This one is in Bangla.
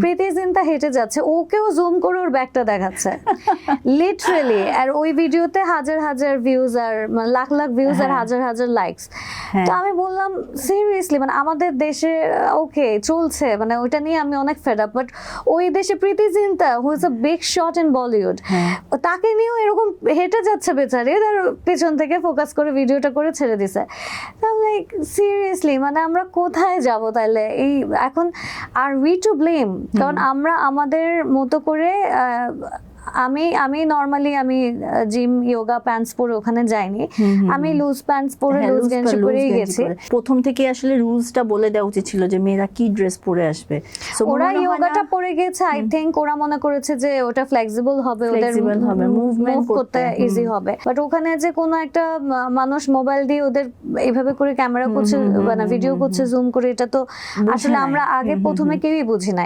প্রীতি জিন্তা হেঁটে যাচ্ছে, ওকেও জুম করে ওর ব্যাগটা দেখাচ্ছে লিটারালি। আর ওই ভিডিওতে হাজার হাজার ভিউজ আর লাখ লাখ ভিউজ আর হাজার হাজার লাইকস। তো আমি বললাম সিরিয়াসলি, মানে আমাদের দেশে ওকে চলছে, মানে ওইটা নিয়ে আমি অনেক ফেড আপ, বাট ওই দেশে Preity Zinta who is a big shot in Bollywood, তাকে নিয়েও এরকম হেঁটে যাচ্ছে বেচারি, তার পেছন থেকে ফোকাস করে ভিডিওটা করে ছেড়ে দিছে। লাইক সিরিয়াসলি, মানে আমরা কোথায় যাব তাহলে? এই এখন আর উই টু ব্লেম, কারণ আমরা আমাদের মতো করে আমি নরমালি আমি জিম ইয়োগা প্যান্টস পরে ওখানে যাইনি, আমি লুজ প্যান্টস পরে লুজ গেঞ্জি পরেই গেছি। প্রথম থেকে আসলে রুলসটা বলে দেওয়া উচিত ছিল যে মেয়েরা কি ড্রেস পরে আসবে। ওরা ইয়োগাটা পরে গেছে, আই থিংক ওরা মনে করেছে যে ওটা ফ্লেক্সিবল হবে, ওদের মুভমেন্ট করতে ইজি হবে। বাট ওখানে যে কোনো একটা মানুষ মোবাইল দিয়ে ওদের এইভাবে করে ক্যামেরা করছে, মানে ভিডিও করছে জুম করে, এটা তো আসলে আমরা আগে প্রথমে কেউই বুঝি নাই।